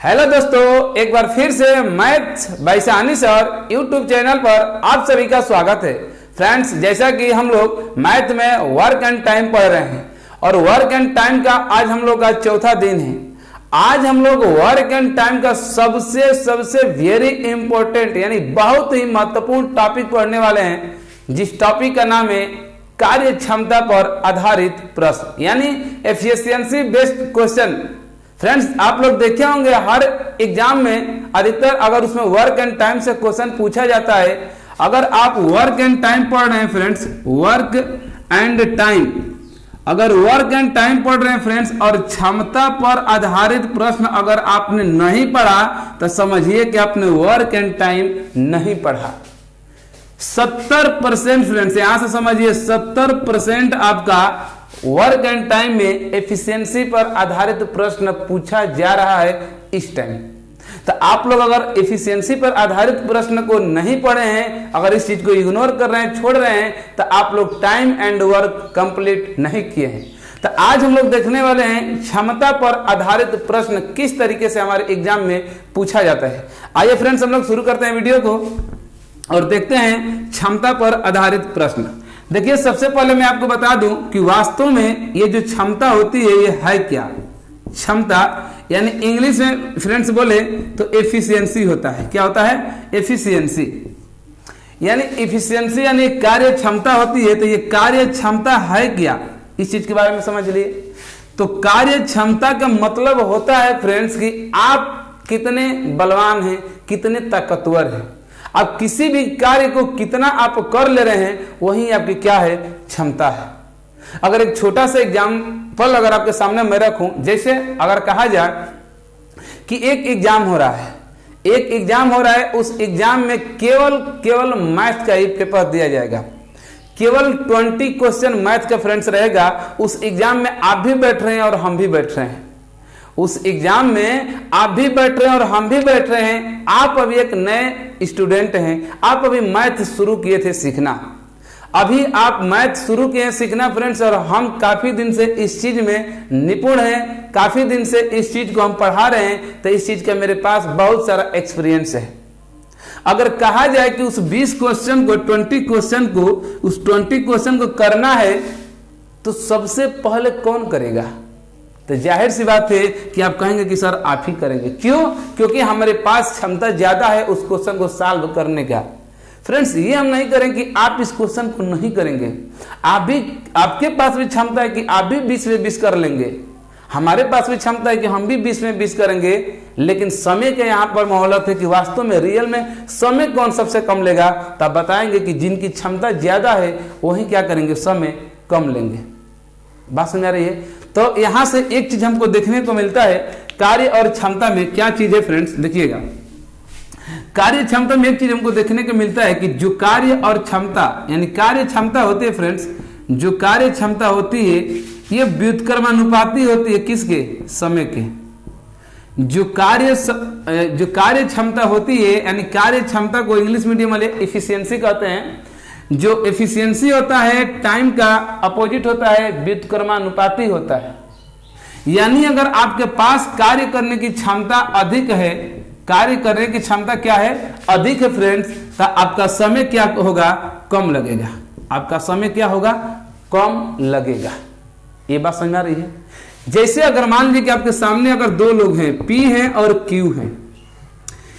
Hello दोस्तों, एक बार फिर से मैथ्स बाय सानी सर यूट्यूब चैनल पर आप सभी का स्वागत है। फ्रेंड्स, जैसा कि हम लोग मैथ में वर्क एंड टाइम पढ़ रहे हैं और वर्क एंड टाइम का आज हम लोग का चौथा दिन है। आज हम लोग वर्क एंड टाइम का सबसे वेरी इंपॉर्टेंट यानी बहुत ही महत्वपूर्ण टॉपिक पढ़ने वाले हैं, जिस टॉपिक का नाम है कार्य क्षमता पर आधारित प्रश्न यानी एफिशिएंसी बेस्ड क्वेश्चन। फ्रेंड्स, आप लोग देखे होंगे हर एग्जाम में अधिकतर अगर उसमें वर्क एंड टाइम से क्वेश्चन पूछा जाता है। अगर आप वर्क एंड टाइम पढ़ रहे हैं फ्रेंड्स, वर्क एंड टाइम, अगर वर्क एंड टाइम पढ़ रहे हैं फ्रेंड्स और क्षमता पर आधारित प्रश्न अगर आपने नहीं पढ़ा तो समझिए कि आपने वर्क एंड टाइम नहीं पढ़ा। 70% फ्रेंड्स, यहां से समझिए 70% आपका वर्क एंड टाइम में एफिशिएंसी पर आधारित प्रश्न पूछा जा रहा है इस टाइम। तो आप लोग अगर एफिशिएंसी पर आधारित प्रश्न को नहीं पढ़े हैं, अगर इस चीज को इग्नोर कर रहे हैं, छोड़ रहे हैं, तो आप लोग टाइम एंड वर्क कंप्लीट नहीं किए हैं। तो आज हम लोग देखने वाले हैं क्षमता पर आधारित प्रश्न किस तरीके से हमारे एग्जाम में पूछा जाता है। आइए फ्रेंड्स, हम लोग शुरू करते हैं वीडियो को और देखते हैं क्षमता पर आधारित प्रश्न। देखिए, सबसे पहले मैं आपको बता दूं कि वास्तव में ये जो क्षमता होती है ये है क्या। क्षमता यानी इंग्लिश में फ्रेंड्स बोले तो एफिशिएंसी होता है। क्या होता है? एफिशिएंसी यानी एफिशिएंसी यानी कार्य क्षमता होती है। तो ये कार्य क्षमता है क्या, इस चीज के बारे में समझ लिए। तो कार्य क्षमता का मतलब होता है फ्रेंड्स कि आप कितने बलवान हैं, कितने ताकतवर हैं, आप किसी भी कार्य को कितना आप कर ले रहे हैं, वही आपकी क्या है, क्षमता है। अगर एक छोटा सा एग्जाम्पल अगर आपके सामने मैं रखूं, जैसे अगर कहा जाए कि एक एग्जाम हो रहा है, एक एग्जाम हो रहा है, उस एग्जाम में केवल मैथ का ही पेपर दिया जाएगा, केवल 20 क्वेश्चन मैथ का फ्रेंड्स रहेगा। उस एग्जाम में आप भी बैठ रहे हैं और हम भी बैठ रहे हैं, उस एग्जाम में आप भी बैठ रहे हैं और हम भी बैठ रहे हैं। आप अभी एक नए स्टूडेंट हैं, आप अभी मैथ शुरू किए थे सीखना, अभी आप मैथ शुरू किए हैं सीखना फ्रेंड्स, और हम काफी दिन से इस चीज में निपुण हैं, काफी दिन से इस चीज को हम पढ़ा रहे हैं, तो इस चीज का मेरे पास बहुत सारा एक्सपीरियंस है। अगर कहा जाए कि उस 20 क्वेश्चन को, 20 क्वेश्चन को, उस 20 क्वेश्चन को करना है, तो सबसे पहले कौन करेगा? तो जाहिर सी बात है कि आप कहेंगे कि सर आप ही करेंगे। क्यों? क्योंकि हमारे पास क्षमता ज्यादा है उस क्वेश्चन को सॉल्व करने का। फ्रेंड्स, ये हम नहीं करें कि आप इस क्वेश्चन को नहीं करेंगे, आपके पास भी क्षमता है कि आप भी 20 में 20 कर लेंगे, हमारे पास भी क्षमता है कि हम भी 20 में 20 करेंगे। लेकिन समय के यहाँ पर मोहलत है कि वास्तव में रियल में समय कौन सबसे कम लेगा, तब बताएंगे कि जिनकी क्षमता ज्यादा है वही क्या करेंगे, समय कम लेंगे। बात समझ आ रही है? तो यहां से एक चीज हमको देखने को मिलता है, कार्य और क्षमता में क्या चीज है फ्रेंड्स, देखिएगा। कार्य क्षमता में एक चीज हमको देखने को मिलता है कि जो कार्य और क्षमता यानी कार्य क्षमता होती है फ्रेंड्स, जो कार्य क्षमता होती है ये व्युत्क्रमानुपाती होती है किसके? समय के। जो कार्य क्षमता होती है यानी कार्य क्षमता को इंग्लिश मीडियम वाले एफिशिएंसी कहते हैं। जो एफिशिएंसी होता है टाइम का अपोजिट होता है व्युत्क्रमानुपाती होता है। यानी अगर आपके पास कार्य करने की क्षमता अधिक है, कार्य करने की क्षमता क्या है, अधिक है फ्रेंड्स, तो आपका समय क्या होगा, कम लगेगा। आपका समय क्या होगा, कम लगेगा। ये बात समझ आ रही है? जैसे अगर मान लीजिए कि आपके सामने अगर दो लोग हैं, P है और Q है,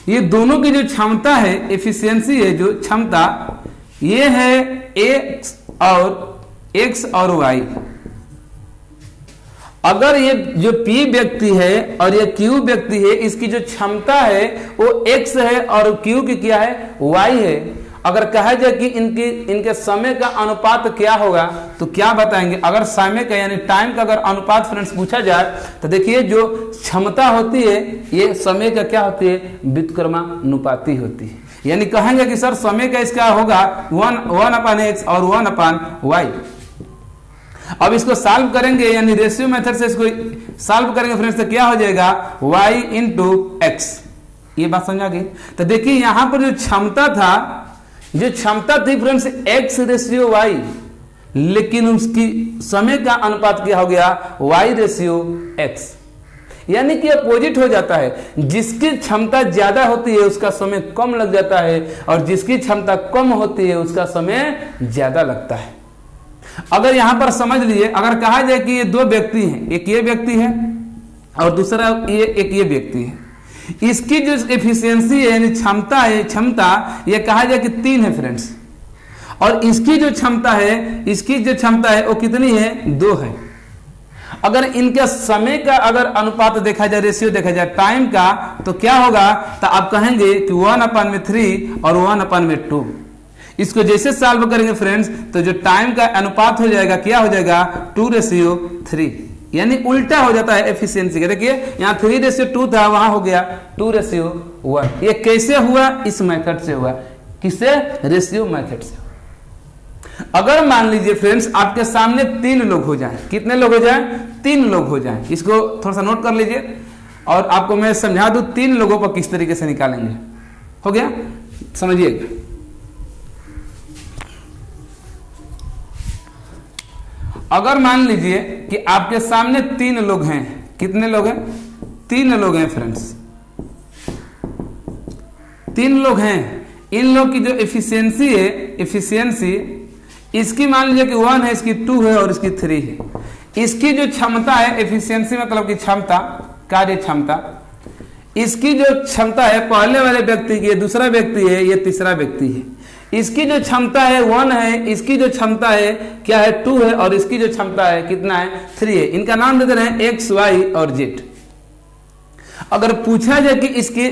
ये दोनों की जो क्षमता है, एफिशिएंसी है, जो क्षमता ये है x और y। अगर ये जो P व्यक्ति है और ये Q व्यक्ति है, इसकी जो क्षमता है वो x है और Q की क्या है, y है। अगर कहा जाए कि इनके समय का अनुपात क्या होगा, तो क्या बताएंगे? अगर समय का यानी टाइम का अगर अनुपात फ्रेंड्स पूछा जाए, तो देखिए जो क्षमता होती है ये समय का क्या होती है, व्युत्क्रमानुपाती होती है। यानी कहेंगे कि सर समय का इसका होगा 1/x और 1/y। अब इसको सॉल्व करेंगे यानी रेशियो मेथड से इसको सॉल्व करेंगे फ्रेंड्स, तो क्या हो जाएगा, y × x। ये बात समझ आ गई? तो देखिए यहां पर जो क्षमता थी फ्रेंड्स x/y, लेकिन उसकी समय का अनुपात क्या हो गया, y/x। यानी कि अपोजिट हो जाता है। जिसकी क्षमता ज्यादा होती है उसका समय कम लग जाता है, और जिसकी क्षमता कम होती है उसका समय ज्यादा लगता है। अगर यहां पर समझ लीजिए, अगर कहा जाए कि ये दो व्यक्ति हैं, एक ये व्यक्ति है और दूसरा ये व्यक्ति है, इसकी जो एफिशिएंसी है यानी क्षमता ये कहा जाए कि 3 है फ्रेंड्स, और इसकी जो क्षमता है वो कितनी है, 2 है। अगर इनके समय का अगर अनुपात देखा जाए, रेशियो देखा जाए टाइम का, तो क्या होगा, तो आप कहेंगे कि 1/3 और 1/2। इसको जैसे सॉल्व करेंगे फ्रेंड्स, तो जो टाइम का अनुपात हो जाएगा क्या हो जाएगा, 2:3, यानी उल्टा हो जाता है एफिशिएंसी का। देखिए यहाँ 3:2 था, वहां हो गया 2:1। ये कैसे हुआ, इस मेथड से हुआ, किससे, रेशियो मेथड से। अगर मान लीजिए फ्रेंड्स आपके सामने 3 लोग हो जाएं, कितने लोग हो जाएं, 3 लोग हो जाएं, इसको थोड़ा सा नोट कर लीजिए और आपको मैं समझा दूं 3 लोगों को किस तरीके से निकालेंगे। हो गया, समझिएगा। अगर मान लीजिए कि आपके सामने 3 लोग हैं, कितने लोग हैं, 3 लोग हैं फ्रेंड्स, 3 लोग हैं। इन लोग की जो एफिशिएंसी है, इसकी मान लीजिए कि 1 है, इसकी 2 है और इसकी 3 है। इसकी जो क्षमता है, एफिशिएंसी मतलब की क्षमता, कार्य क्षमता, इसकी जो क्षमता है पहले वाले व्यक्ति की, दूसरा व्यक्ति है, ये तीसरा व्यक्ति है। इसकी जो क्षमता है 1 है, इसकी जो क्षमता है क्या है, 2 है, और इसकी जो क्षमता है कितना है, 3 है। इनका नाम देते हैं X, Y और Z। अगर पूछा जाए कि इसके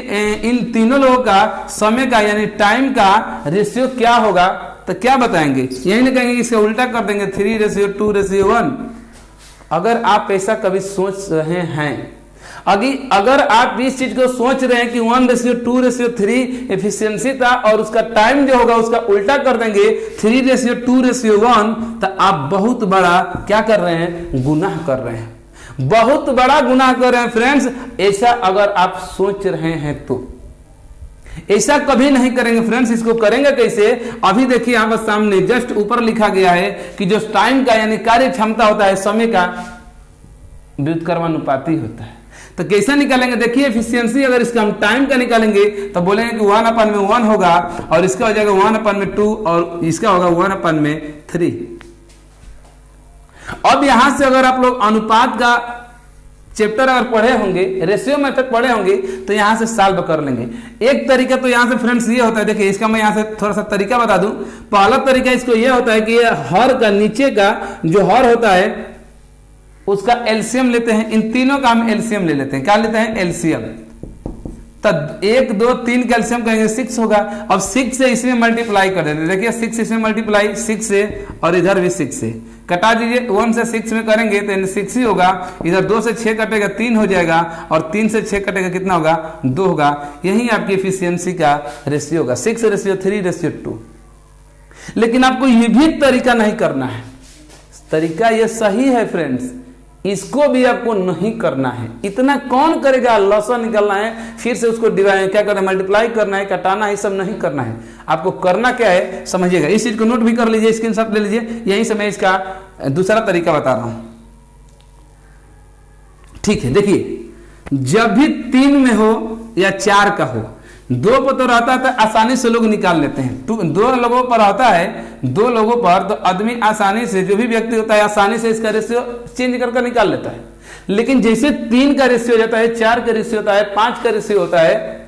इन तीनों लोगों का समय का यानी टाइम का रेशियो क्या होगा, तो क्या बताएंगे, यही नहीं कहेंगे, इसका उल्टा कर देंगे, 3:2:1। अगर आप ऐसा कभी सोच रहे हैं, अगर आप इस चीज को सोच रहे हैं कि 1:2:3 एफिशिएंसी था और उसका टाइम जो होगा उसका उल्टा कर देंगे 3:2:1, तो आप बहुत बड़ा क्या कर रहे हैं, गुनाह कर रहे हैं, बहुत बड़ा गुनाह कर रहे हैं फ्रेंड्स। ऐसा अगर आप सोच रहे हैं तो ऐसा कभी नहीं करेंगे फ्रेंड्स। इसको करेंगे कैसे, अभी देखिए यहाँ पर सामने जस्ट ऊपर लिखा गया है कि जो टाइम का यानी कार्य क्षमता होता है समय का व्युत्क्रमानुपाती होता है। तो कैसे निकालेंगे, देखिए एफिशिएंसी अगर इसका हम टाइम का निकालेंगे तो बोलेंगे कि 1/1 होगा, और इसका हो जाएगा 1/2 और इसका होगा 1/3। अब यहां से अगर आप लोग अनुपात का चैप्टर अगर पढ़े होंगे, रेशियो मेथड पढ़े होंगे, तो यहां से सॉल्व कर लेंगे। एक तरीका तो यहां से फ्रेंड्स ये होता है, देखिए इसका मैं यहां से थोड़ा सा तरीका बता दूं। पहला तरीका इसको ये होता है कि ये हर का नीचे का जो हर होता है उसका एलसीएम लेते हैं। इन तीनों का हम एलसीएम ले लेते हैं। क्या लेते हैं, एलसीएम। तब 1, 2, 3 का एलसीएम कहेंगे 6 होगा। अब 6 से इसमें मल्टीप्लाई कर देते हैं। देखिए 6 इसमें मल्टीप्लाई 6 से, और इधर भी 6 से कटा दीजिए। 1 से 6 में करेंगे तो 6 ही होगा। इधर 2 से 6 कटेगा 3 हो जाएगा, और 3 से 6 कटेगा कितना होगा, 2 होगा। यही आपकी एफिशिएंसी का रेशियो होगा, 6:3:2। लेकिन आपको ये भी तरीका नहीं करना है। तरीका ये सही है फ्रेंड्स, इसको भी आपको नहीं करना है। इतना कौन करेगा, लॉसन निकालना है, फिर से उसको डिवाइड क्या करना है, मल्टीप्लाई करना है, कटाना है, सब नहीं करना है। आपको करना क्या है समझिएगा। इस चीज को नोट भी कर लीजिए, स्क्रीनशॉट ले लीजिए। यहीं से मैं इसका दूसरा तरीका बता रहा हूं, ठीक है। देखिए जब भी 3 में हो या 4 का हो, 2 पर तो रहता है तो आसानी से लोग निकाल लेते हैं। 2 लोगों पर रहता है, 2 लोगों पर तो आदमी आसानी से, जो भी व्यक्ति होता है आसानी से इसका रेशियो चेंज करके निकाल लेता है। लेकिन जैसे 3 का रेशियो हो जाता है, 4 का रेशियो होता है, 5 का रेशियो होता है,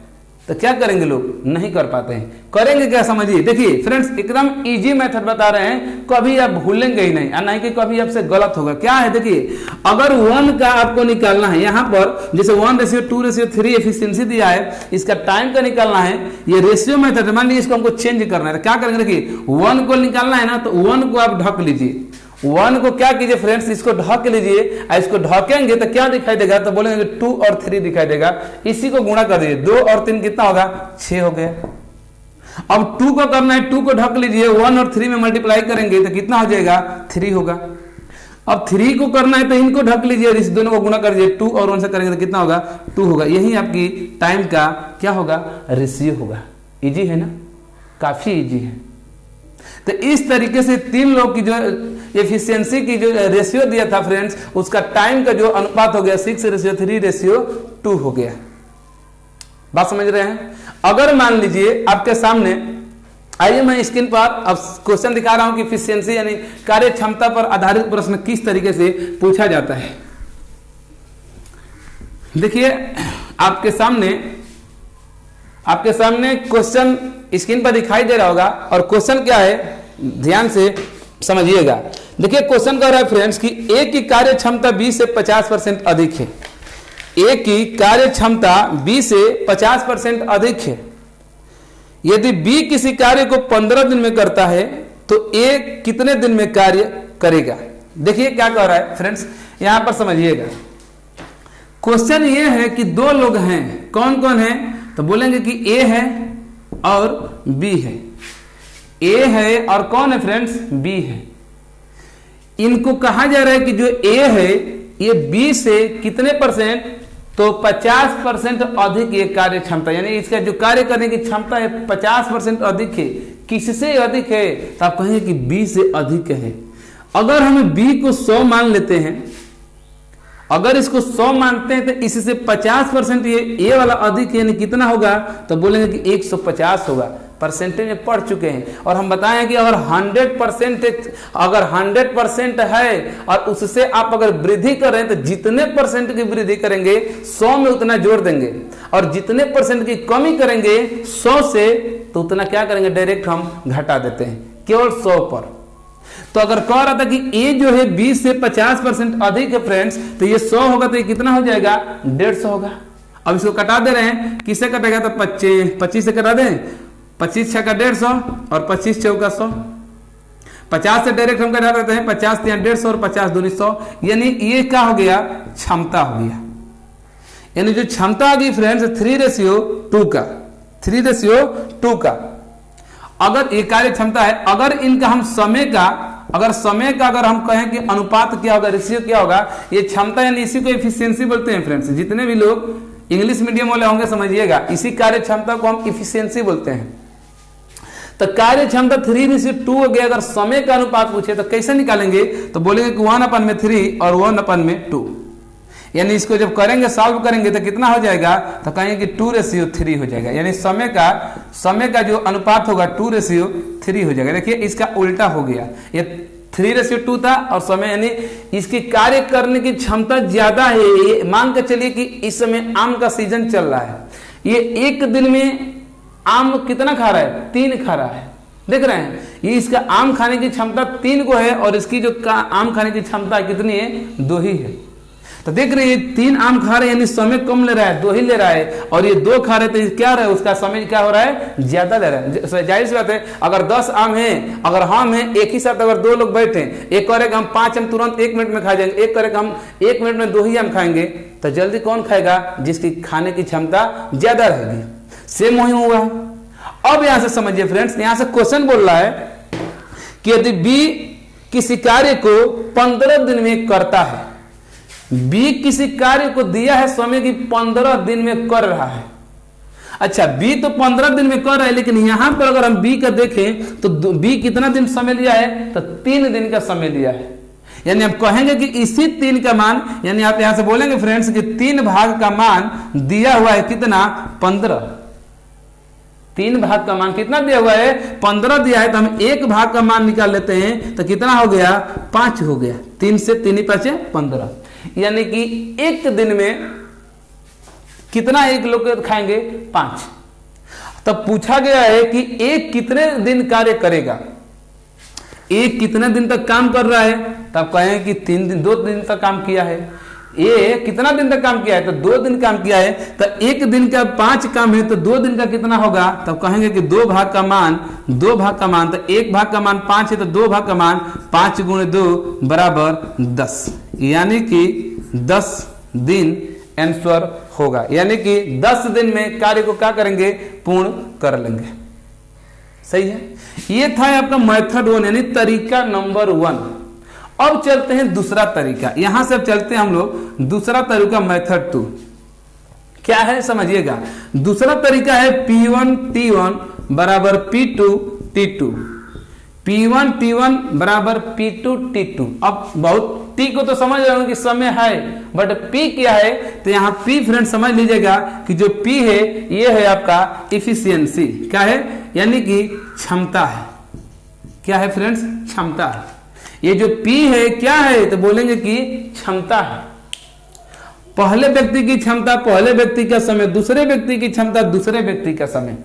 तो क्या करेंगे लोग, नहीं कर पाते हैं। करेंगे क्या समझिए। देखिए फ्रेंड्स एकदम इजी मेथड बता रहे हैं, कभी आप भूलेंगे ही नहीं, और नहीं कि कभी आपसे गलत होगा। क्या है देखिए, अगर 1 का आपको निकालना है, यहां पर जैसे 1:2:3 एफिशिएंसी दिया है, इसका टाइम का निकालना है, ये रेशियो मेथड मान लीजिए इसको हमको चेंज करना है, तो क्या करेंगे, देखिए 1 को निकालना है ना, तो 1 को आप ढक लीजिए। 1 को क्या कीजिए फ्रेंड्स, इसको ढक लीजिए। इसको ढकेंगे तो क्या दिखाई देगा, तो बोलेंगे 2 और 3 दिखाई देगा। इसी को गुणा कर दीजिए, 2 और 3 कितना होगा, 6 हो गया। अब 2 को करना है, 2 को ढक लीजिए, 1 और 3 में मल्टीप्लाई करेंगे तो कितना हो जाएगा, 3 होगा। अब 3 को करना है तो इनको ढक लीजिए, इस दोनों को गुणा कर दीजिए, 2 और 1 से करेंगे तो कितना होगा, 2 होगा। यही आपकी टाइम का क्या होगा, रेशियो होगा। इजी है ना, काफी इजी है। तो इस तरीके से 3 लोग की जो एफिशिएंसी की जो रेशियो दिया था फ्रेंड्स, उसका टाइम का जो अनुपात हो गया 6:3:2 हो गया। बात समझ रहे हैं? अगर मान लीजिए आपके सामने, आइए मैं स्क्रीन पर अब क्वेश्चन दिखा रहा हूं कि एफिशिएंसी यानी कार्य क्षमता पर आधारित प्रश्न किस तरीके से पूछा जाता है। देखिए आपके सामने क्वेश्चन स्क्रीन पर दिखाई दे रहा होगा, और क्वेश्चन क्या है ध्यान से समझिएगा। देखिए क्वेश्चन कह रहा है फ्रेंड्स कि ए की कार्य क्षमता 20 से 50% अधिक है। ए की कार्य क्षमता 20 से 50% अधिक है। यदि बी किसी कार्य को 15 दिन में करता है तो ए कितने दिन में कार्य करेगा। देखिए क्या कह रहा है फ्रेंड्स, यहां पर समझिएगा। क्वेश्चन ये है कि दो लोग हैं, कौन कौन है, तो बोलेंगे कि ए है और बी है। ए है और कौन है फ्रेंड्स, बी है। इनको कहा जा रहा है कि जो ए है ये बी से कितने परसेंट, तो 50% अधिक ये कार्य क्षमता, यानी इसका जो कार्य करने की क्षमता है 50% अधिक है। किससे अधिक है, तो आप कहेंगे कि बी से अधिक है। अगर हम बी को 100 मान लेते हैं, अगर इसको 100 मानते हैं तो इससे 50% ये ए वाला अधिक है, यानी कितना होगा, तो बोलेंगे कि 150 होगा। परसेंटेज में पढ़ चुके हैं, और हम बताएं कि अगर 100% है और उससे आप अगर वृद्धि कर रहे हैं तो जितने परसेंट की वृद्धि करेंगे 100 में उतना जोड़ देंगे, और जितने परसेंट की कमी करेंगे 100 से तो उतना क्या करेंगे, डायरेक्ट हम घटा देते हैं केवल 100 पर। तो अगर कह रहा था कि ए जो है 20 से 50% अधिक है फ्रेंड्स, तो ये 100 होगा तो ये कितना हो जाएगा, 150 होगा। अब इसको कटा दे रहे हैं, किससे कटेगा, तो 25 से कटा दें, 25 6 का 150 और 25 चौका 100। 50 से डायरेक्ट हम कटा देते हैं, 50 3 150 और 50 दूनी 100, यानी ये क्या हो गया, क्षमता हो गया। यानी जो क्षमता आ गई फ्रेंड्स 3:2 का, 3:2 का। अगर ये कार्य क्षमता है, अगर इनका हम समय का अगर हम कहें कि अनुपात क्या होगा, रेशियो क्या होगा, ये क्षमता यानी इसी को एफिशिएंसी बोलते हैं फ्रेंड्स। जितने भी लोग इंग्लिश मीडियम वाले होंगे समझिएगा, इसी कार्य क्षमता को हम एफिशिएंसी बोलते हैं। तो कार्य क्षमता 3:2 हो गया। अगर समय का अनुपात पूछे तो कैसे निकालेंगे, तो बोलेंगे कि 1/3 और 1/2, यानी इसको जब करेंगे सॉल्व करेंगे तो कितना हो जाएगा, तो कहेंगे कि 2:3 हो जाएगा। यानी समय का जो अनुपात होगा 2:3 हो जाएगा। देखिए इसका उल्टा हो गया, ये 3:2 था और समय यानी इसकी कार्य करने की क्षमता ज्यादा है। ये मान के चलिए कि इस समय आम का सीजन चल रहा है, ये एक दिन में आम कितना खा रहा है, 3 खा रहा है। देख रहे हैं, ये इसका आम खाने की क्षमता 3 को है और इसकी जो आम खाने की क्षमता कितनी है, 2 ही है। तो देख रहे हैं 3 आम खा रहे हैं, यानी समय कम ले रहा है, 2 ही ले रहा है, और ये 2 खा रहे तो क्या रहा है, उसका समय क्या हो रहा है, ज्यादा ले रहा है। जाहिर सी बात है, अगर 10 आम है, अगर हम हैं एक ही साथ, अगर 2 लोग बैठे, एक करेगा हम 5 आम तुरंत 1 मिनट में खा जाएंगे, एक करेगा हम 1 मिनट में 2 ही आम खाएंगे, तो जल्दी कौन खाएगा, जिसकी खाने की क्षमता ज्यादा रहेगी। सेम वही हुआ। अब यहां से समझिए फ्रेंड्स, यहां से क्वेश्चन बोल रहा है कि यदि बी किसी कार्य को 15 दिन में करता है, बी किसी कार्य को दिया है समय की 15 दिन में कर रहा है। अच्छा, बी तो 15 दिन में कर रहा है, लेकिन यहां पर अगर हम बी का देखें तो बी कितना दिन समय लिया है, तो 3 दिन का समय लिया है। यानी आप कहेंगे कि इसी 3 का मान, यानी आप यहां से बोलेंगे फ्रेंड्स कि 3 भाग का मान दिया हुआ है कितना, 15। 3 भाग का मान कितना दिया हुआ है, 15 दिया है, तो हम 1 भाग का मान निकाल लेते हैं तो कितना हो गया, 5 हो गया। 3 से 3 5 15, यानी कि एक दिन में कितना एक लोग खाएंगे, 5। तब पूछा गया है कि एक कितने दिन कार्य करेगा, एक कितने दिन तक काम कर रहा है, तब कहें कि 2 दिन तक काम किया है। ये कितना दिन तक काम किया है, तो 2 दिन काम किया है। तो एक दिन का 5 काम है, तो 2 दिन का कितना होगा, तब कहेंगे कि 2 भाग का मान, तो 1 भाग का मान 5 है, तो 2 भाग का मान 5 × 2 = 10, यानी कि 10 दिन आंसर होगा। यानी कि 10 दिन में कार्य को क्या करेंगे, पूर्ण कर लेंगे। सही है, ये था आपका मेथड 1 यानी तरीका नंबर 1। अब चलते हैं दूसरा तरीका, यहां से अब चलते हैं हम लोग दूसरा तरीका मेथड 2 क्या है समझिएगा। दूसरा तरीका है P1 T1 = P2 T2। P1 T1 बराबर P2 T2। अब बहुत T को तो समझ रहे हो कि समय है, बट P क्या है, तो यहाँ P फ्रेंड समझ लीजिएगा कि जो P है ये है आपका इफिशियंसी। क्या है, यानी कि क्षमता है। क्या है फ्रेंड्स, क्षमता है। ये जो P है क्या है, तो बोलेंगे कि क्षमता है। पहले व्यक्ति की क्षमता पहले व्यक्ति का समय, दूसरे व्यक्ति की क्षमता दूसरे व्यक्ति का समय।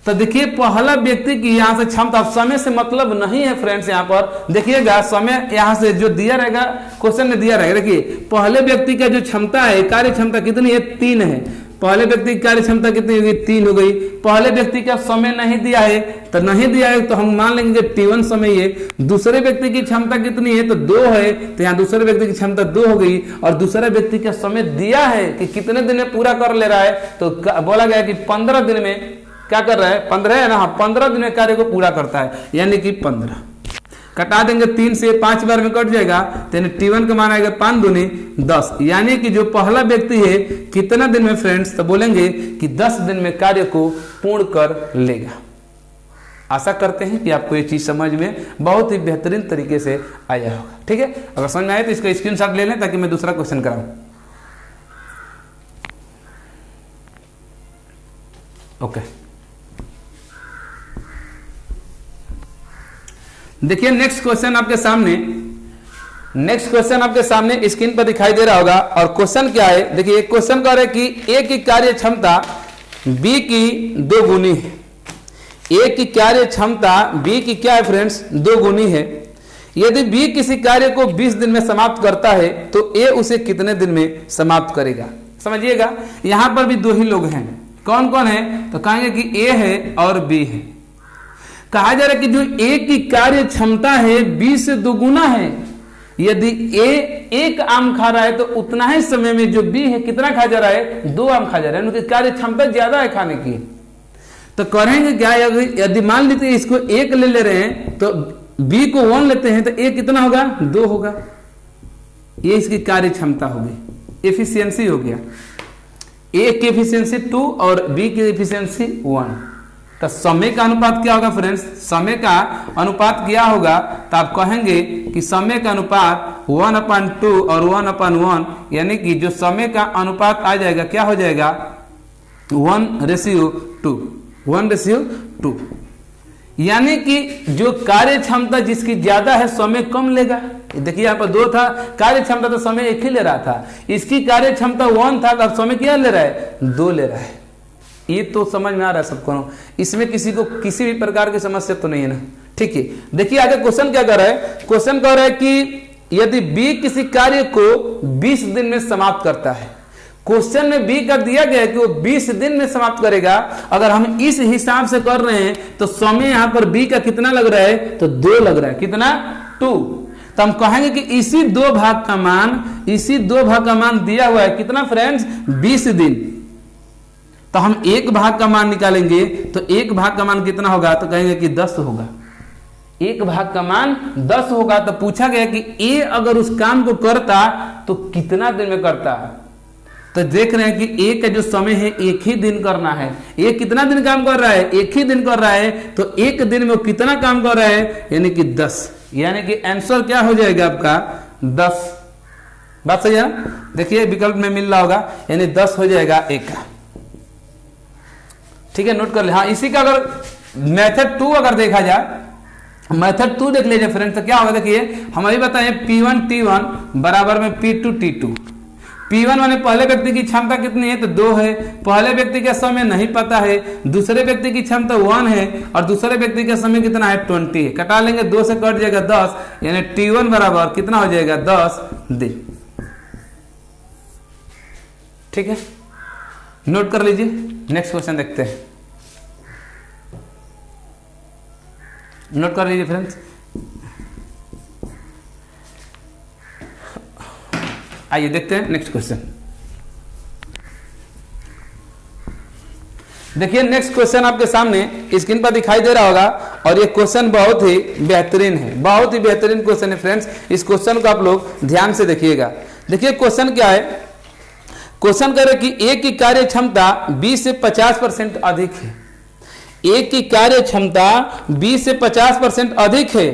तो देखिए पहला व्यक्ति की यहाँ से क्षमता, समय से मतलब नहीं है फ्रेंड्स। यहाँ पर देखिएगा समय यहाँ से जो दिया रहेगा, क्वेश्चन में दिया रहेगा। देखिए पहले व्यक्ति का जो क्षमता है, कार्य क्षमता कितनी है, 3 है। पहले व्यक्ति की कार्य क्षमता कितनी होगी, 3 हो गई। पहले व्यक्ति का समय नहीं दिया है, तो नहीं दिया है तो हम मान लेंगे T1 समय है। दूसरे व्यक्ति की क्षमता कितनी है, तो 2 है, तो यहाँ दूसरे व्यक्ति की क्षमता 2 हो गई। और दूसरे व्यक्ति का समय दिया है कि कितने दिन में पूरा कर ले रहा है, तो बोला गया कि 15 दिन में क्या कर रहा है, 15 है ना, 15 दिन में कार्य को पूरा करता है, यानी कि 15। कटा देंगे 3 से 5 बार में कट जाएगा, तो T1 का मान आएगा 5 दूनी 10, यानी कि जो पहला व्यक्ति है कितना दिन में फ्रेंड्स, तो बोलेंगे कि 10 दिन में कार्य को पूर्ण कर लेगा। आशा करते हैं कि आपको ये चीज समझ में बहुत ही बेहतरीन तरीके से आया होगा। ठीक है, अगर समझ में आए तो इसका स्क्रीनशॉट ले लें ताकि मैं दूसरा क्वेश्चन कराऊं। ओके, देखिए नेक्स्ट क्वेश्चन आपके सामने स्क्रीन पर दिखाई दे रहा होगा। और क्वेश्चन क्या है, देखिए एक क्वेश्चन कह रहा है कि ए की कार्य क्षमता बी की 2 गुनी है। ए की कार्य क्षमता बी की क्या है फ्रेंड्स, 2 गुनी है। यदि बी किसी कार्य को 20 दिन में समाप्त करता है तो ए उसे कितने दिन में समाप्त करेगा। समझिएगा यहां पर भी 2 ही लोग हैं। कौन कौन है, तो कहेंगे कि ए है और बी है। कहा जा रहा है कि जो ए की कार्य क्षमता है 20 से 2 गुना है। यदि ए 1 आम खा रहा है तो उतना ही समय में जो बी है कितना खा जा रहा है, 2 आम खा जा रहा है, उनकी कार्य क्षमता ज्यादा है खाने की। तो करेंगे क्या, यदि मान लेते हैं इसको 1 ले रहे हैं तो बी को 1 लेते हैं तो ए कितना होगा, 2 होगा। ये इसकी कार्य क्षमता होगी, एफिशिएंसी हो गया। ए की एफिशिएंसी 2 और बी की एफिशिएंसी 1। तो समय का अनुपात क्या होगा फ्रेंड्स, समय का अनुपात क्या होगा, तो आप कहेंगे कि समय का अनुपात 1/2 और 1/1, यानी कि जो समय का अनुपात आ जाएगा क्या हो जाएगा, 1:2, 1:2। यानी कि जो कार्य क्षमता जिसकी ज्यादा है समय कम लेगा। देखिए यहाँ पर 2 था कार्य क्षमता, तो समय 1 ही ले रहा था। इसकी कार्य क्षमता 1 था, तो अब समय क्या ले रहा है, 2 ले रहा है। ये तो समझ में आ रहा है सबको, इसमें किसी को किसी भी प्रकार की समस्या तो नहीं है ना। ठीक है, देखिए आगे क्वेश्चन क्या कर रहा है। क्वेश्चन कह रहा है कि यदि बी किसी कार्य को 20 दिन में समाप्त करता है। क्वेश्चन में बी का दिया गया है कि वो 20 दिन में समाप्त करेगा। अगर हम इस हिसाब से कर रहे हैं तो समय यहां पर बी का कितना लग रहा है, तो 2 लग रहा है। कितना, 2। तो हम कहेंगे कि इसी 2 भाग का मान दिया हुआ है कितना फ्रेंड्स, 20 दिन। तो हम 1 भाग का मान निकालेंगे, तो 1 भाग का मान कितना होगा, तो कहेंगे कि 10 होगा। 1 भाग का मान 10 होगा। तो पूछा गया कि ए अगर उस काम को करता तो कितना दिन में करता। तो देख रहे हैं कि ए का जो समय है 1 ही दिन करना है। ए कितना दिन काम कर रहा है, 1 ही दिन कर रहा है। तो 1 दिन में वो कितना काम कर रहा है, यानी कि 10। यानी कि आंसर क्या हो जाएगा आपका, 10। बात सही है ना। देखिए विकल्प में मिल रहा होगा, यानी 10 हो जाएगा ए का। ठीक है, नोट कर ले। हाँ, इसी का अगर मेथड 2 अगर देखा जाए, मेथड 2 देख लीजिए फ्रेंड्स, तो क्या होगा, देखिए हम अभी बताएं P1 T1 बराबर में P2 T2। P1 माने पहले व्यक्ति की क्षमता कितनी है, तो 2 है। पहले व्यक्ति का समय नहीं पता है। दूसरे व्यक्ति की क्षमता 1 है और दूसरे व्यक्ति का समय कितना है, 20 है। कटा लेंगे, 2 से कट जाएगा 10, यानी T1 बराबर कितना हो जाएगा, 10 दिन। ठीक है, नोट कर लीजिए। नेक्स्ट क्वेश्चन देखते हैं, नोट कर लीजिए फ्रेंड्स। आइए देखते हैं नेक्स्ट क्वेश्चन। देखिए नेक्स्ट क्वेश्चन आपके सामने स्क्रीन पर दिखाई दे रहा होगा और ये क्वेश्चन बहुत ही बेहतरीन है, बहुत ही बेहतरीन क्वेश्चन है फ्रेंड्स। इस क्वेश्चन को आप लोग ध्यान से देखिएगा। देखिए क्वेश्चन क्या है, क्वेश्चन कह रहे कि ए की कार्य क्षमता 20 से 50% अधिक है। ए की कार्य क्षमता बी से 50% अधिक है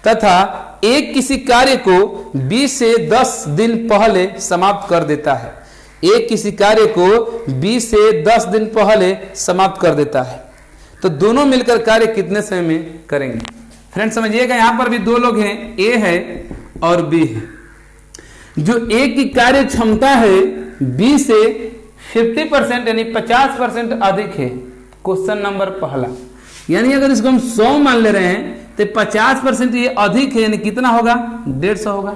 तथा ए किसी कार्य को बी से 10 दिन पहले समाप्त कर देता है। ए किसी कार्य को बी से 10 दिन पहले समाप्त कर देता है, तो दोनों मिलकर कार्य कितने समय में करेंगे? फ्रेंड समझिएगा, यहां पर भी दो लोग हैं, ए है और बी है। जो ए की कार्य क्षमता है बी से 50% यानी 50% अधिक है, क्वेश्चन नंबर पहला। यानी अगर इसको हम 100 मान ले रहे हैं तो 50% ये अधिक है, यानी कितना होगा? 150 होगा।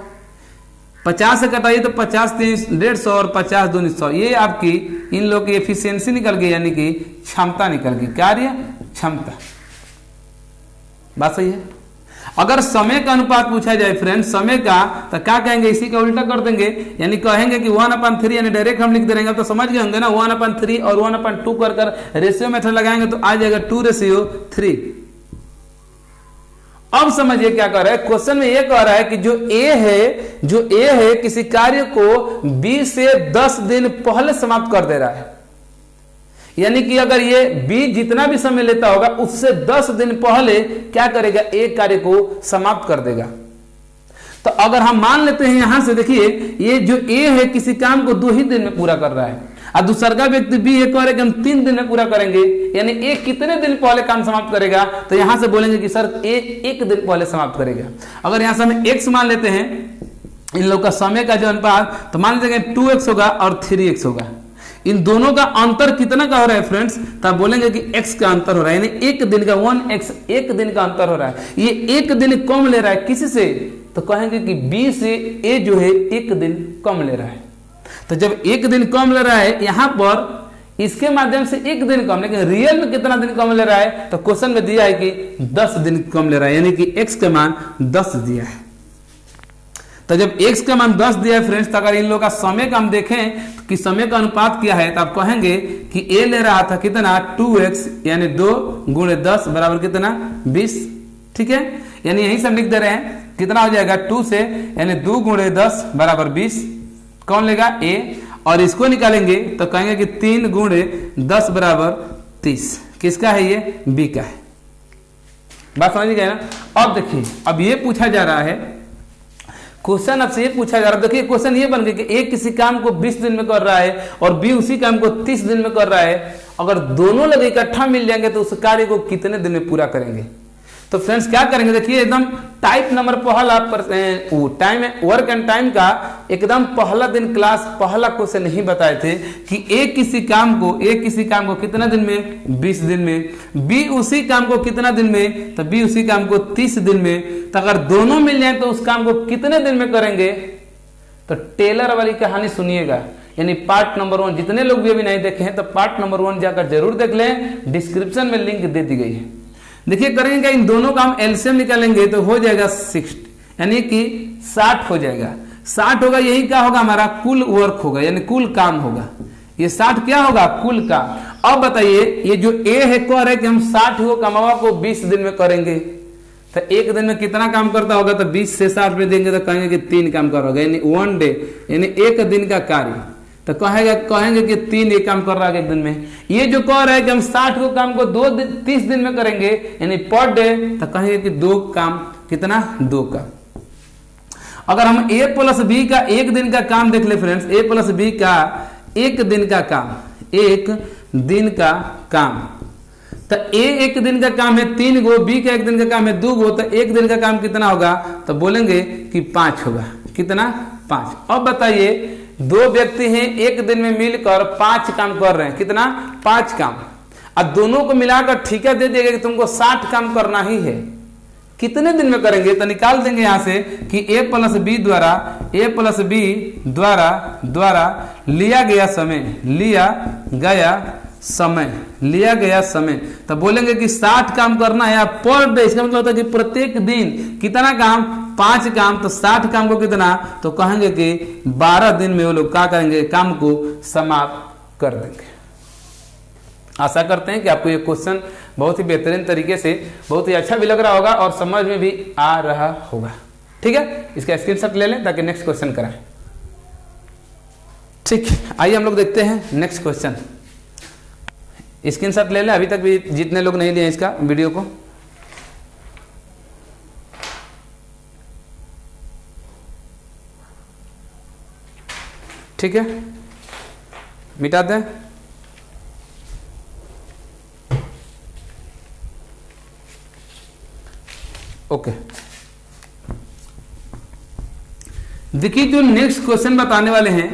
50 से कटाइए तो 50 3 150 और 50 2 100। ये आपकी इन लोग की एफिशिएंसी निकल गई, यानी कि क्षमता निकल गई, कार्य क्षमता। बात सही है। अगर समय का अनुपात पूछा जाए फ्रेंड, समय का, तो क्या कहेंगे? इसी का उल्टा कर देंगे, यानी कहेंगे कि 1/3, यानी डायरेक्ट हम लिख देंगे तो समझ गए होंगे ना। 1/3 और 1/2 कर रेशियो मेथड लगाएंगे तो आ जाएगा 2:3। अब समझिए क्या कर रहा है, क्वेश्चन में ये कह रहा है कि जो ए है किसी कार्य को बी से 10 दिन पहले समाप्त कर दे रहा है। यानी कि अगर ये बी जितना भी समय लेता होगा उससे 10 दिन पहले क्या करेगा? एक कार्य को समाप्त कर देगा। तो अगर हम मान लेते हैं यहां से, देखिए ये जो ए है किसी काम को 2 ही दिन में पूरा कर रहा है और दूसरा व्यक्ति बी ये कह रहा है कि हम 3 दिन में पूरा करेंगे, यानी ए कितने दिन पहले काम समाप्त करेगा? तो यहां से बोलेंगे कि सर ए 1 दिन पहले समाप्त करेगा। अगर यहां से हम x मान लेते हैं इन लोग का समय का जो अनुपात, तो मान लीजिए 2x होगा और 3x होगा। इन दोनों का अंतर कितना का हो रहा है फ्रेंड्स? तब बोलेंगे कि x का अंतर हो रहा है, यानी 1 दिन का 1x 1 दिन का अंतर हो रहा है। ये 1 दिन कम ले रहा है किसी से, तो कहेंगे कि b से a जो है 1 दिन कम ले रहा है। तो जब 1 दिन कम ले रहा है यहां पर इसके माध्यम से 1 दिन कम, लेकिन रियल में कितना दिन कम ले रहा है? तो क्वेश्चन में दिया है कि 10 दिन कम ले रहा है, यानी कि x का मान 10 दिया है। तो जब x का मान 10 दिया है फ्रेंड्स, तो अगर इन लोगों का समय का हम देखें कि समय का अनुपात क्या है, तो आप कहेंगे कि a ले रहा था कितना? 2x, यानी 2 × 10 बराबर कितना? 20। ठीक है, यानी यही सब लिख दे रहे हैं। कितना हो जाएगा? 2 से, यानी 2 × 10 बराबर 20। कौन लेगा? a। और इसको निकालेंगे तो कहेंगे कि 3 × 10 बराबर 30। किसका है ये? b का है। बात समझ गए ना? अब देखिए, अब ये पूछा जा रहा है क्वेश्चन, आपसे ये पूछा जा रहा है, देखिए क्वेश्चन ये बन गया कि ए किसी काम को 20 दिन में कर रहा है और बी उसी काम को 30 दिन में कर रहा है। अगर दोनों लोग इकट्ठा मिल जाएंगे तो उस कार्य को कितने दिन में पूरा करेंगे? तो फ्रेंड्स क्या करेंगे, देखिए एकदम टाइप नंबर पहला टाइम वर्क एंड टाइम का एकदम पहला दिन क्लास पहला क्वेश्चन नहीं बताए थे कि ए किसी काम को कितना दिन में? 20 दिन में। बी उसी काम को कितना दिन में? तो बी उसी काम को 30 दिन में। तो अगर दोनों मिल जाए तो उस काम को कितने दिन में करेंगे? तो टेलर वाली कहानी सुनिएगा, यानी पार्ट नंबर 1। जितने लोग भी अभी नहीं देखे हैं तो पार्ट नंबर 1 जाकर जरूर देख लें, डिस्क्रिप्शन में लिंक दे दी गई है। देखिए करेंगे क्या, इन दोनों का हम एलसीएम निकालेंगे तो हो जाएगा 60, यानी कि 60 हो जाएगा। 60 होगा, यही क्या होगा? हमारा कुल वर्क होगा, यानी कुल काम होगा। ये 60 क्या होगा? कुल काम। अब बताइए, ये जो ए है कह रहे कि हम 60 को कमावा को 20 दिन में करेंगे, तो एक दिन में कितना काम करता होगा? तो 20 से 60 में देंगे तो कहेंगे कि 3 काम कर होगा, यानी 1 डे, यानी 1 दिन का कार्य। तो कहेंगे कि 3 एक काम कर रहा है एक दिन में। ये जो कह रहा है कि हम 60 को काम को 30 दिन में करेंगे, यानी पर डे, तो कहेंगे कि 2 काम, कितना? 2 का। अगर हम a + b का 1 दिन का काम देख ले फ्रेंड्स, a + b का 1 दिन का काम, 1 दिन का काम, तो a 1 दिन का काम है 3 गो, b का 1 दिन का काम है 2 गो, तो 1 दिन का काम कितना होगा? तो बोलेंगे कि 5 होगा। कितना? 5। अब बताइए, 2 व्यक्ति हैं, 1 दिन में मिलकर 5 काम कर रहे हैं। कितना? 5 काम। अब दोनों को मिलाकर ठेका दे दिएगा कि तुमको 60 काम करना ही है। कितने दिन में करेंगे? तो निकाल देंगे यहां से कि a + b द्वारा लिया गया समय, तो बोलेंगे कि 60 काम करना है पर डे। इसका मतलब होता है कि प्रत्येक दिन कितना काम? 5 काम। तो 60 काम को कितना? तो कहेंगे कि 12 दिन में वो लोग क्या करेंगे? काम को समाप्त कर देंगे। आशा करते हैं कि आपको ये क्वेश्चन बहुत ही बेहतरीन तरीके से, बहुत ही अच्छा भी लग रहा होगा और समझ में भी आ रहा होगा। ठीक है, इसका स्क्रीनशॉट ले लें ताकि नेक्स्ट क्वेश्चन कराएं। ठीक, आइए हम लोग देखते हैं नेक्स्ट क्वेश्चन। स्क्रीनशॉट ले लें अभी तक भी जितने लोग नहीं लिए इसका वीडियो को। ठीक है, मिटा दें। ओके, देखिए जो नेक्स्ट क्वेश्चन बताने वाले हैं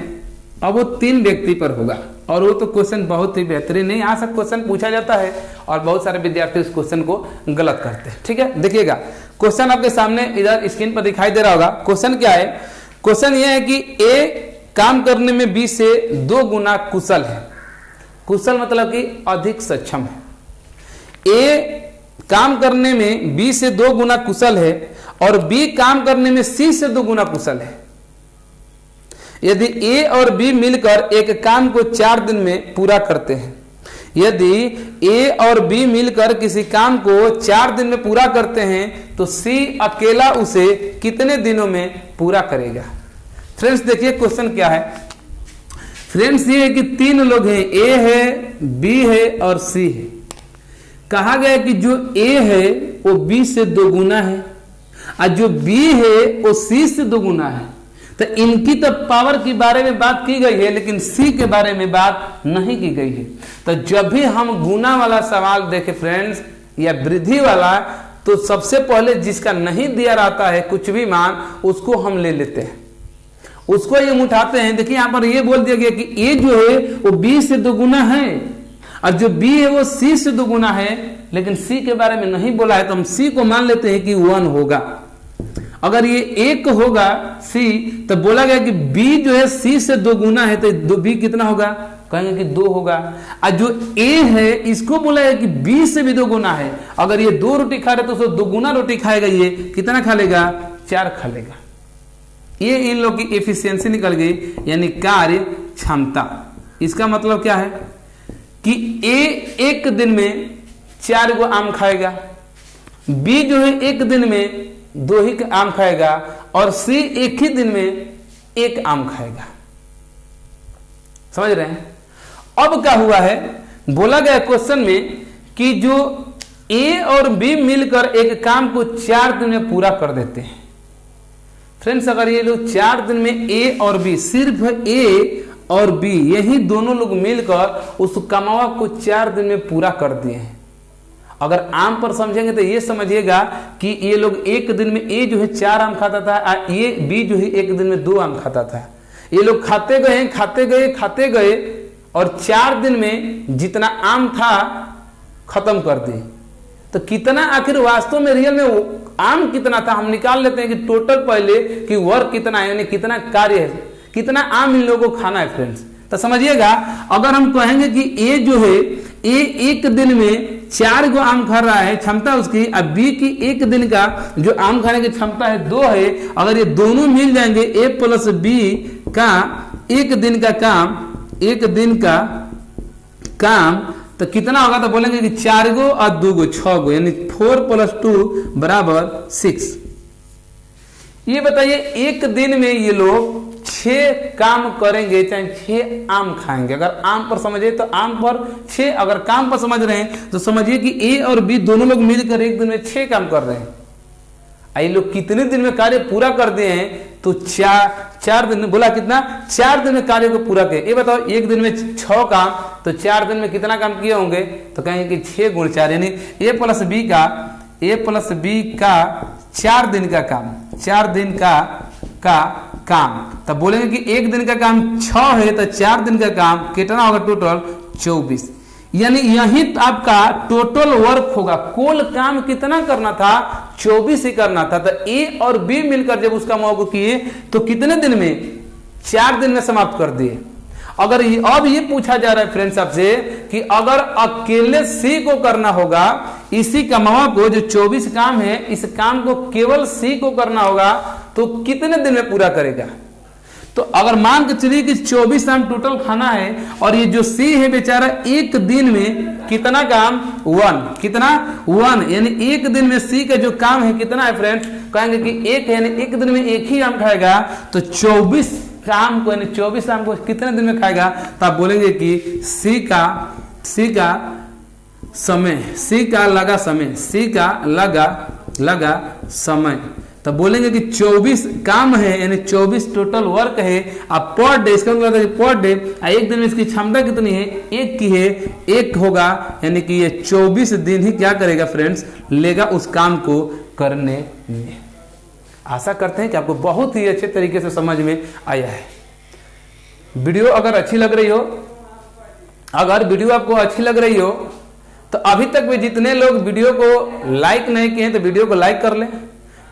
अब वो 3 व्यक्ति पर होगा और वो तो क्वेश्चन बहुत ही बेहतरीन है। यहाँ से क्वेश्चन पूछा जाता है और बहुत सारे विद्यार्थी उस क्वेश्चन को गलत करते हैं। ठीक है, देखिएगा क्वेश्चन आपके सामने इधर स्क्रीन पर दिखाई दे रहा होगा। क्वेश्चन क्या है? क्वेश्चन ये है कि ए काम करने में बी से 2 गुना कुशल है। कुशल मतलब कि अधिक सक्षम है। ए काम करने में बी से 2 गुना कुशल है और बी काम करने में सी से 2 गुना कुशल है। यदि ए और बी मिलकर एक काम को 4 दिन में पूरा करते हैं, यदि ए और बी मिलकर किसी काम को 4 दिन में पूरा करते हैं तो सी अकेला उसे कितने दिनों में पूरा करेगा? फ्रेंड्स देखिए क्वेश्चन क्या है। फ्रेंड्स ये है कि 3 लोग हैं, ए है, बी है और सी है। कहा गया कि जो ए है वो बी से 2 गुना है और जो बी है वो सी से 2 गुना है। तो इनकी तो पावर के बारे में बात की गई है लेकिन सी के बारे में बात नहीं की गई है। तो जब भी हम गुना वाला सवाल देखें फ्रेंड्स या वृद्धि वाला, तो सबसे पहले जिसका नहीं दिया रहता है कुछ भी मान, उसको हम ले लेते हैं, उसको ये उठाते हैं। देखिए यहाँ पर ये बोल दिया गया कि ए जो है वो बी से 2 गुना है और जो बी है वो सी से 2 गुना है, लेकिन सी के बारे में नहीं बोला है तो हम सी को मान लेते हैं कि 1 होगा। अगर ये 1 होगा सी तो बोला गया कि बी जो है सी से 2 गुना है तो बी कितना होगा? कहेंगे कि 2 होगा। और जो ए है इसको बोला है कि बी से भी 2 गुना है। अगर ये 2 रोटी खा रहे तो उसको 2 गुना रोटी खाएगा, ये कितना खा लेगा? 4 खा लेगा। ये इन लोग की एफिशिएंसी निकल गई, यानी कार्य क्षमता। इसका मतलब क्या है कि ए एक दिन में 4 गो आम खाएगा, बी जो है एक दिन में 2 ही आम खाएगा और सी एक ही दिन में 1 आम खाएगा। समझ रहे हैं? अब क्या हुआ है, बोला गया क्वेश्चन में कि जो ए और बी मिलकर एक काम को 4 दिन में पूरा कर देते हैं। फ्रेंड्स अगर ये लोग 4 दिन में ए और बी, सिर्फ ए और बी यही दोनों लोग मिलकर उस कमावा को 4 दिन में पूरा कर दिए हैं। अगर आम पर समझेंगे तो ये समझिएगा कि ये लोग एक दिन में ए जो है 4 आम खाता था और ये बी जो है एक दिन में 2 आम खाता था। ये लोग खाते गए और 4 दिन में जितना आम था खत्म कर दिए। तो कितना आखिर वास्तव में रियल में आम कितना था हम निकाल लेते हैं कि टोटल पहले कि वर्क कितना है, यानी कितना कार्य है, कितना आम इन लोगों को खाना है फ्रेंड्स। तो समझिएगा अगर हम कहेंगे कि ए जो है ए एक दिन में 4 गो आम खा रहा है क्षमता उसकी, अब बी की एक दिन का जो आम खाने की क्षमता है 2 है। अगर ये दोनों मिल जाएंगे ए प्लस बी का एक दिन का काम तो कितना होगा? तो बोलेंगे कि 4 गो और 2 गो 6 गो, यानी 4 + 2 = 6। ये बताइए एक दिन में ये लोग 6 काम करेंगे चाहे 6 आम खाएंगे। अगर आम पर समझे तो आम पर 6, अगर काम पर समझ रहे हैं तो समझिए कि ए और बी दोनों लोग मिलकर एक दिन में 6 काम कर रहे हैं। ये लोग कितने दिन में कार्य पूरा कर दिए हैं? तो 4 दिन, बोला कितना? 4 दिन में कार्य को पूरा किए। ये बताओ एक दिन में 6 काम, तो 4 दिन में कितना काम किए होंगे? तो कहेंगे कि 6 × 4 यानी ए प्लस बी का 4 दिन का काम, 4 दिन का काम। तब बोलेंगे कि एक दिन का काम 6 है तो 4 दिन का काम कितना होगा? टोटल 24। यानी यही तो आपका टोटल वर्क होगा। कुल काम कितना करना था? 24 ही करना था। तो ए और बी मिलकर जब उसका मौका किए तो कितने दिन में? 4 दिन में समाप्त कर दिए। अगर अब ये पूछा जा रहा है फ्रेंड्स आपसे कि अगर अकेले सी को करना होगा, इसी कमावा को जो 24 काम है इस काम को केवल सी को करना होगा तो कितने दिन में पूरा करेगा? तो अगर मान के चलिए कि 24 आम टोटल खाना है और ये जो सी है बेचारा एक दिन में कितना काम? 1। कितना? 1। यानी एक दिन में सी का जो काम है कितना है फ्रेंड्स? कहेंगे कि 1 है, यानी एक दिन में 1 ही आम खाएगा। तो 24 आम को, यानी 24 आम को कितने दिन में खाएगा? तो आप बोलेंगे कि सी का सी का समय, सी का लगा समय, सी का लगा समय। तो बोलेंगे कि 24 काम है, यानी 24 टोटल वर्क है। अब पर डे, इसका मतलब है पर डे, एक दिन में इसकी क्षमता कितनी है, एक की है, एक होगा, यानी कि ये 24 दिन ही क्या करेगा फ्रेंड्स, लेगा उस काम को करने में। आशा करते हैं कि आपको बहुत ही अच्छे तरीके से समझ में आया है। वीडियो अगर अच्छी लग रही हो, अगर वीडियो आपको अच्छी लग रही हो तो अभी तक भी जितने लोग वीडियो को लाइक नहीं किए हैं तो वीडियो को लाइक कर लें।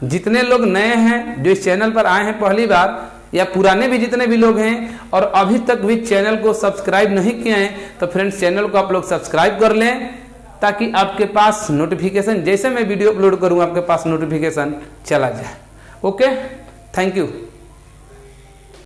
जितने लोग नए हैं जो इस चैनल पर आए हैं पहली बार, या पुराने भी जितने भी लोग हैं और अभी तक भी चैनल को सब्सक्राइब नहीं किए हैं, तो फ्रेंड्स चैनल को आप लोग सब्सक्राइब कर लें, ताकि आपके पास नोटिफिकेशन, जैसे मैं वीडियो अपलोड करूँ आपके पास नोटिफिकेशन चला जाए। Okay, thank you.